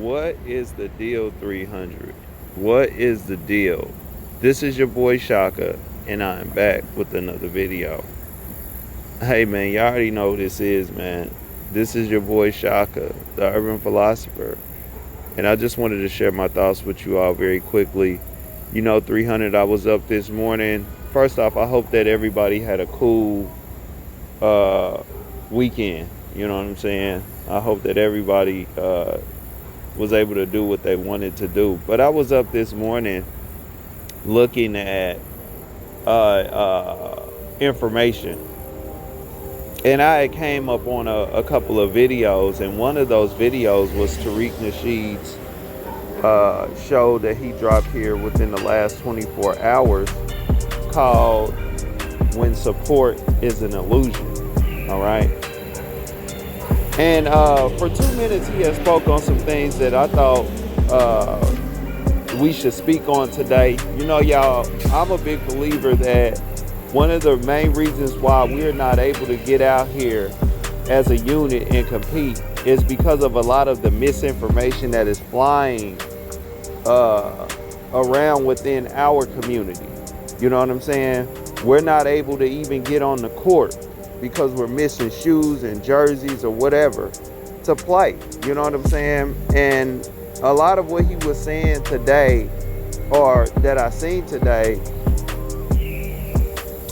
What is the deal, 300? What is the deal? This is your boy Shaka, and I'm back with another video. Hey man, y'all already know who this is, man. This is your boy Shaka, the urban philosopher. And I just wanted to share my thoughts with you all very quickly. 300, I was up this morning. First off, I hope that everybody had a cool weekend. You know what I'm saying? I hope that everybody was able to do what they wanted to do. But I was up this morning looking at information. And I came up on a couple of videos, and one of those videos was Tariq Nasheed's show that he dropped here within the last 24 hours called When Support is an Illusion. All right. And for 2 minutes, he has spoke on some things that I thought we should speak on today. Y'all, I'm a big believer that one of the main reasons why we're not able to get out here as a unit and compete is because of a lot of the misinformation that is flying around within our community. You know what I'm saying? We're not able to even get on the court because we're missing shoes and jerseys or whatever to play. You know what I'm saying? And a lot of what he was saying today, or that I seen today,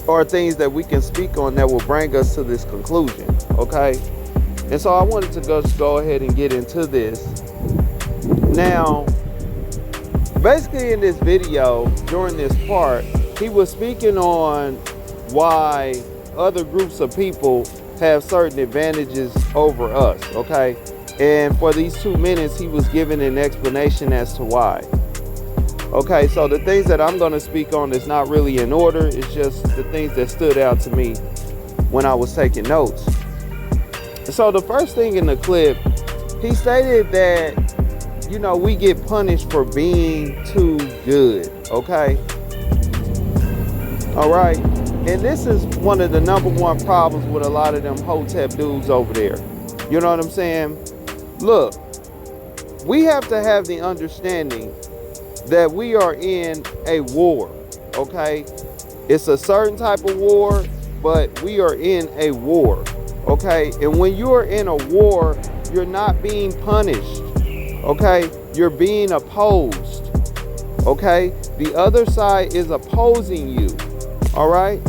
are things that we can speak on that will bring us to this conclusion. Okay? And so I wanted to just go ahead and get into this. Now, basically in this video, during this part, he was speaking on why other groups of people have certain advantages over us, okay? And for these 2 minutes, he was giving an explanation as to why. Okay, so the things that I'm going to speak on is not really in order. It's just the things that stood out to me when I was taking notes. So the first thing in the clip, he stated that, we get punished for being too good, okay? All right. And this is one of the number one problems with a lot of them Hotep dudes over there. You know what I'm saying? Look, we have to have the understanding that we are in a war, okay? It's a certain type of war, but we are in a war, okay? And when you are in a war, you're not being punished, okay? You're being opposed, okay? The other side is opposing you, all right?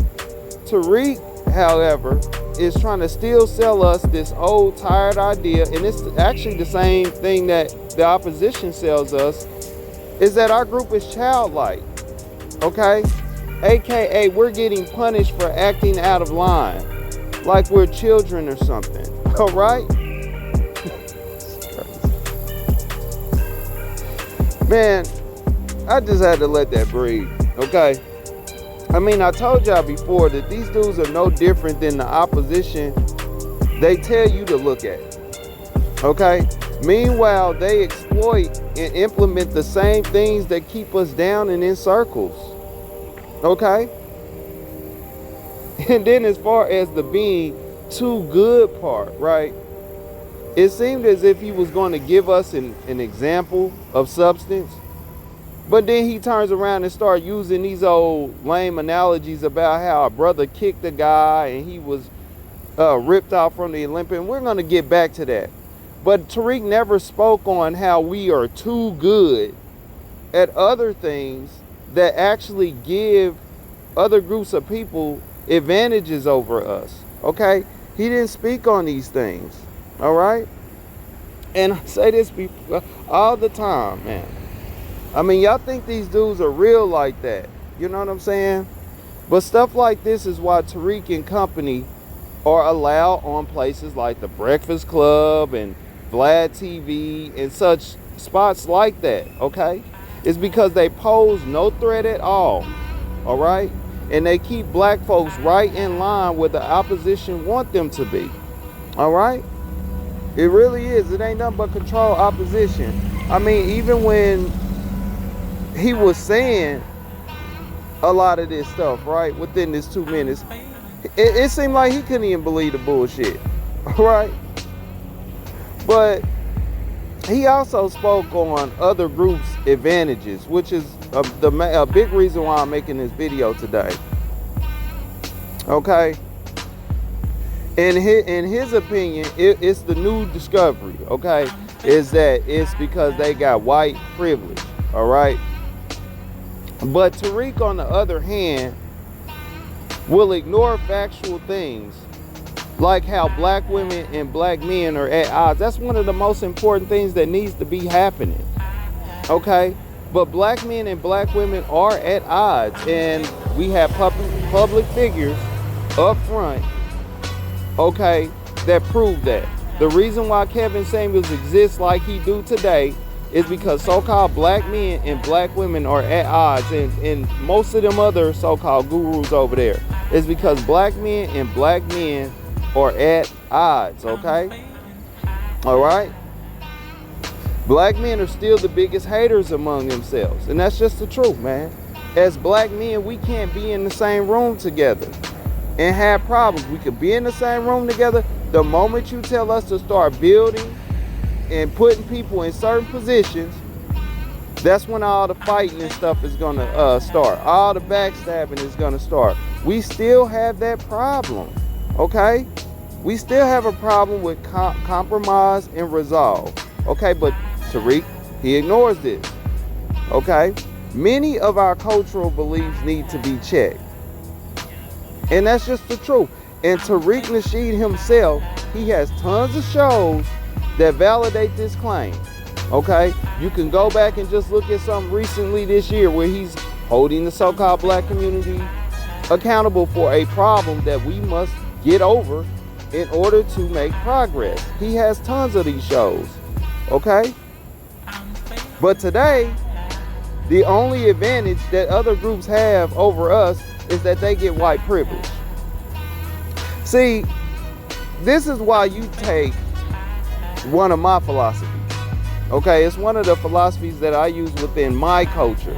Tariq, however, is trying to still sell us this old, tired idea, and it's actually the same thing that the opposition sells us, is that our group is childlike, okay? AKA, we're getting punished for acting out of line, like we're children or something, all right? Man, I just had to let that breathe, okay? I mean, I told y'all before that these dudes are no different than the opposition they tell you to look at, okay? Meanwhile, they exploit and implement the same things that keep us down and in circles, okay? And then as far as the being too good part, right? It seemed as if he was going to give us an example of substance. But then he turns around and starts using these old lame analogies about how a brother kicked a guy and he was ripped off from the Olympic. And we're going to get back to that. But Tariq never spoke on how we are too good at other things that actually give other groups of people advantages over us. Okay? He didn't speak on these things. All right? And I say this all the time, man. I mean, y'all think these dudes are real like that. You know what I'm saying? But stuff like this is why Tariq and company are allowed on places like the Breakfast Club and Vlad TV and such spots like that, okay? It's because they pose no threat at all right? And they keep black folks right in line where the opposition want them to be, all right? It really is. It ain't nothing but control opposition. I mean, even when he was saying a lot of this stuff, right, within this 2 minutes, it seemed like he couldn't even believe the bullshit, right? But He also spoke on other groups' advantages, which is a big reason why I'm making this video today. Okay? In his opinion, it's the new discovery, okay? Is that it's because they got white privilege, all right? But Tariq, on the other hand, will ignore factual things like how black women and black men are at odds. That's one of the most important things that needs to be happening, okay? But black men and black women are at odds, and we have public figures up front, okay, that prove that. The reason why Kevin Samuels exists like he do today is because so-called black men and black women are at odds, and most of them other so-called gurus over there is because black men and black men are at odds, okay? All right? Black men are still the biggest haters among themselves, and that's just the truth, man. As black men, we can't be in the same room together and have problems. We could be in the same room together. The moment you tell us to start building and putting people in certain positions, that's when all the fighting and stuff is gonna start. All the backstabbing is gonna start. We still have that problem, okay? We still have a problem with compromise and resolve, okay? But Tariq, he ignores this, okay? Many of our cultural beliefs need to be checked, and that's just the truth. And Tariq Nasheed himself, he has tons of shows that validate this claim, okay? You can go back and just look at something recently this year where he's holding the so-called black community accountable for a problem that we must get over in order to make progress. He has tons of these shows, okay? But today, the only advantage that other groups have over us is that they get white privilege. See, this is why you take one of my philosophies, okay? It's one of the philosophies that I use within my culture,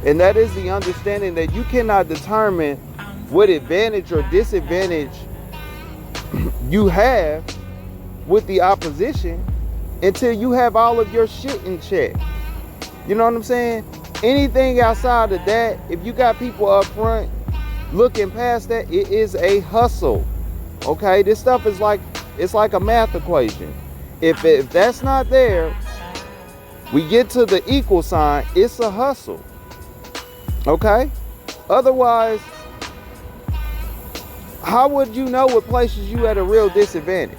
and that is the understanding that you cannot determine what advantage or disadvantage you have with the opposition until you have all of your shit in check. You know what I'm saying? Anything outside of that, if you got people up front looking past that, it is a hustle, okay? This stuff is like, it's like a math equation. If that's not there, we get to the equal sign, it's a hustle, okay? Otherwise, how would you know what places you at a real disadvantage?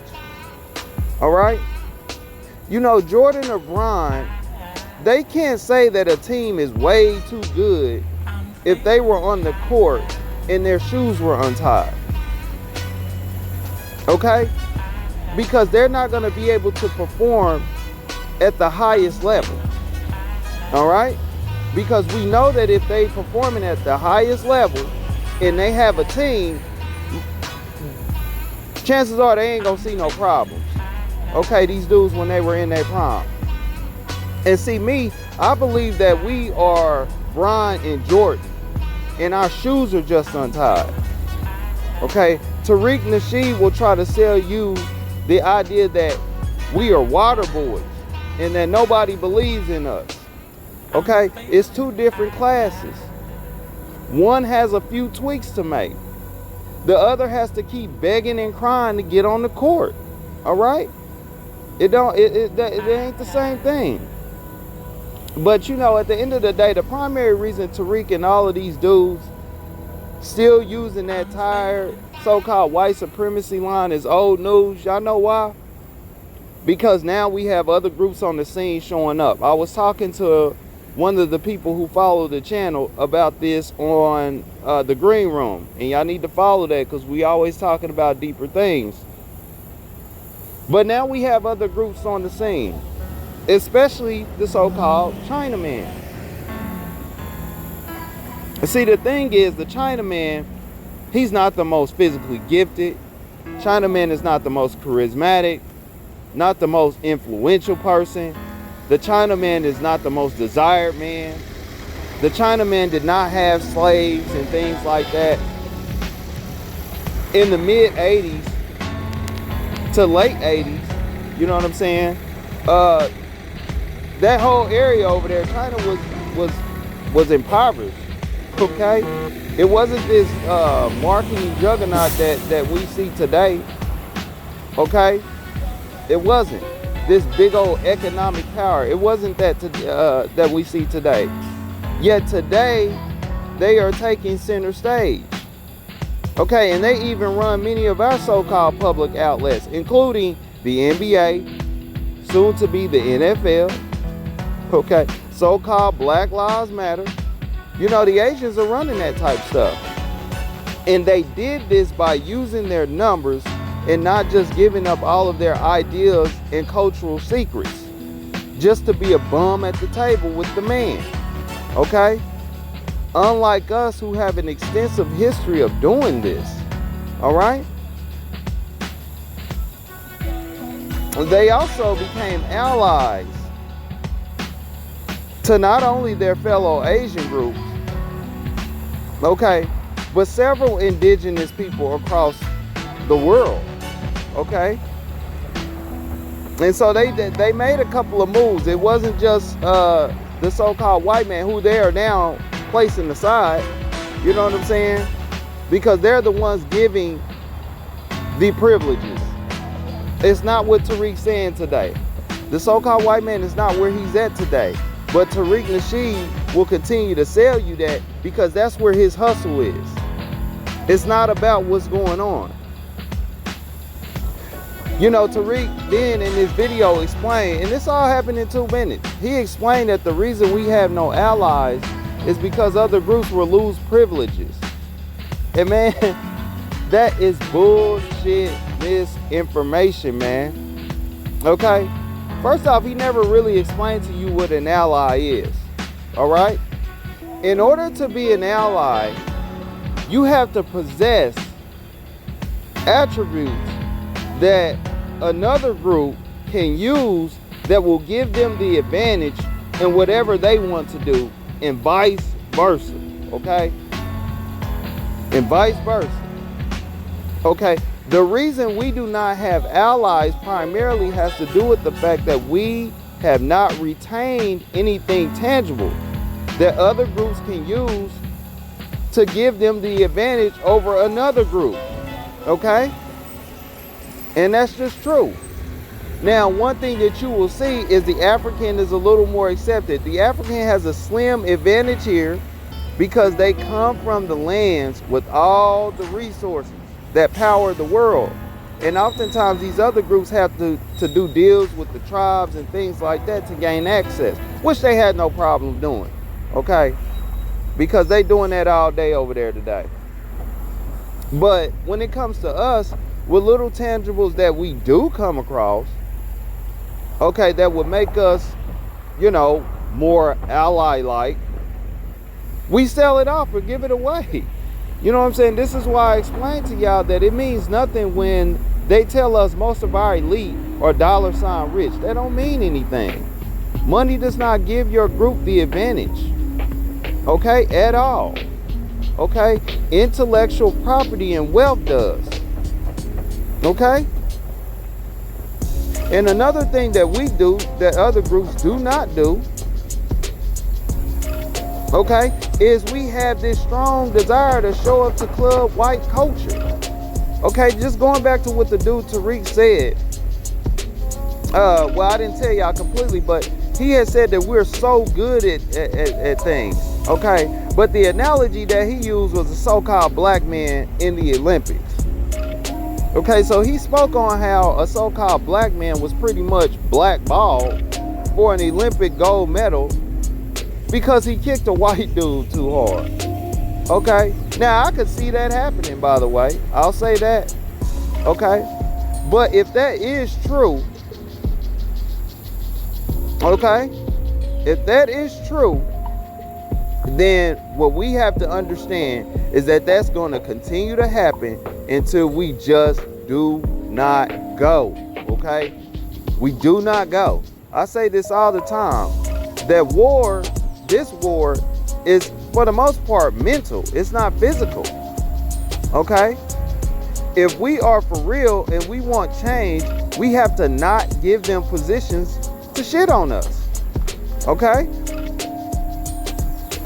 All right? You know, Jordan or Bron, they can't say that a team is way too good if they were on the court and their shoes were untied. Okay? Because they're not going to be able to perform at the highest level. All right? Because we know that if they performing at the highest level and they have a team, chances are they ain't gonna see no problems. Okay, these dudes when they were in their prime. And see, me, I believe that we are Bron and Jordan, and our shoes are just untied. Okay, Tariq Nasheed will try to sell you the idea that we are water boys and that nobody believes in us. Okay, it's two different classes. One has a few tweaks to make. The other has to keep begging and crying to get on the court. All right? It ain't the same thing. But you know, at the end of the day, the primary reason Tariq and all of these dudes still using that tired so-called white supremacy line is old news. Y'all know why? Because now we have other groups on the scene showing up. I was talking to one of the people who follow the channel about this on the Green Room, and y'all need to follow that because we always talking about deeper things. But now we have other groups on the scene, especially the so-called Chinaman. See, the thing is, the Chinaman, he's not the most physically gifted. Chinaman is not the most charismatic, not the most influential person. The Chinaman is not the most desired man. The Chinaman did not have slaves and things like that. In the mid 80s to late 80s, you know what I'm saying? that whole area over there, China was impoverished. Okay, it wasn't this marketing juggernaut that we see today. Okay, it wasn't this big old economic power. It wasn't that we see today. Yet today, they are taking center stage. Okay, and they even run many of our so-called public outlets, including the NBA, soon to be the NFL. Okay, so-called Black Lives Matter. You know, the Asians are running that type stuff. And they did this by using their numbers and not just giving up all of their ideas and cultural secrets just to be a bum at the table with the man. Okay? Unlike us, who have an extensive history of doing this. All right? They also became allies to not only their fellow Asian groups, okay, but several indigenous people across the world, okay? And so they made a couple of moves. It wasn't just the so-called white man, who they are now placing aside, you know what I'm saying? Because they're the ones giving the privileges. It's not what Tariq's saying today. The so-called white man is not where he's at today. But Tariq Nasheed will continue to sell you that because that's where his hustle is. It's not about what's going on. You know, Tariq then in this video explained, and this all happened in 2 minutes. He explained that the reason we have no allies is because other groups will lose privileges. And man, that is bullshit misinformation, man. Okay? First off, he never really explained to you what an ally is. All right? In order to be an ally, you have to possess attributes that another group can use that will give them the advantage in whatever they want to do, and vice versa. Okay? And vice versa. Okay? The reason we do not have allies primarily has to do with the fact that we have not retained anything tangible that other groups can use to give them the advantage over another group. Okay? And that's just true. Now, one thing that you will see is the African is a little more accepted. The African has a slim advantage here because they come from the lands with all the resources that power the world. And oftentimes these other groups have to do deals with the tribes and things like that to gain access, which they had no problem doing, okay? Because they doing that all day over there today. But when it comes to us, with little tangibles that we do come across, okay, that would make us, you know, more ally-like, we sell it off or give it away. You know what I'm saying? This is why I explained to y'all that it means nothing when they tell us most of our elite are $ rich. That don't mean anything. Money does not give your group the advantage, okay, at all. Okay? Intellectual property and wealth does. Okay? And another thing that we do that other groups do not do, okay, is we have this strong desire to show up to club white culture. Okay, just going back to what the dude Tariq said. Well, I didn't tell y'all completely, but he had said that we're so good at things. Okay, but the analogy that he used was a so-called black man in the Olympics. Okay, so he spoke on how a so-called black man was pretty much blackballed for an Olympic gold medal because he kicked a white dude too hard. Okay? Now, I could see that happening, by the way. I'll say that. Okay? But if that is true, okay? If that is true, then what we have to understand is that that's going to continue to happen until we just do not go. Okay? We do not go. I say this all the time. That war, this war, is for the most part mental. It's not physical. Okay? If we are for real and we want change, we have to not give them positions to shit on us. Okay?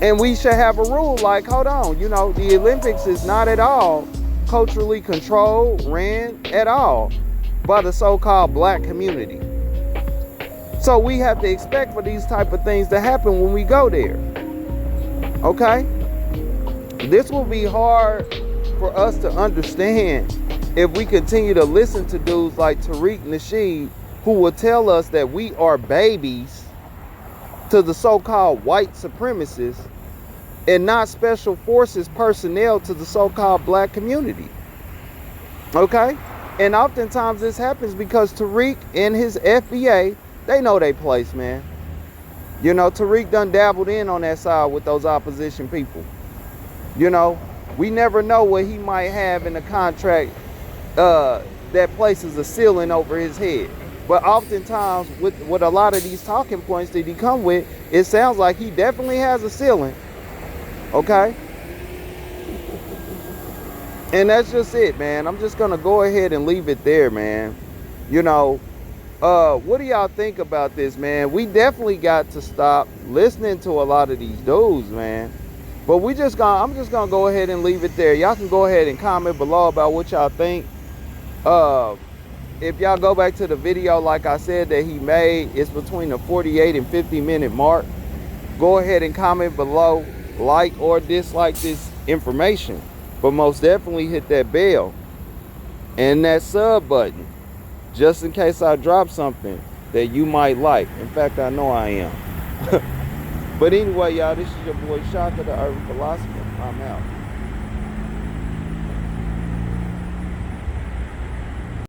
And we should have a rule like, hold on, you know, the Olympics is not at all culturally controlled, ran at all by the so-called black community. So we have to expect for these type of things to happen when we go there. Okay? This will be hard for us to understand if we continue to listen to dudes like Tariq Nasheed, who will tell us that we are babies to the so-called white supremacists and not special forces personnel to the so-called black community. Okay? And oftentimes this happens because Tariq and his FBA, they know their place, man. You know, Tariq done dabbled in on that side with those opposition people. You know, we never know what he might have in the contract that places a ceiling over his head. But oftentimes, with a lot of these talking points that he come with, it sounds like he definitely has a ceiling. Okay? And that's just it, man. I'm just going to go ahead and leave it there, man. You know, what do y'all think about this, man? We definitely got to stop listening to a lot of these dudes, man. But I'm just gonna go ahead and leave it there. Y'all can go ahead and comment below about what y'all think. If y'all go back to the video, like I said, that he made, it's between the 48 and 50 minute mark. Go ahead and comment below, like or dislike this information. But most definitely hit that bell and that sub button, just in case I drop something that you might like. In fact, I know I am. But anyway, y'all, this is your boy Shaka, the Urban Philosopher. I'm out.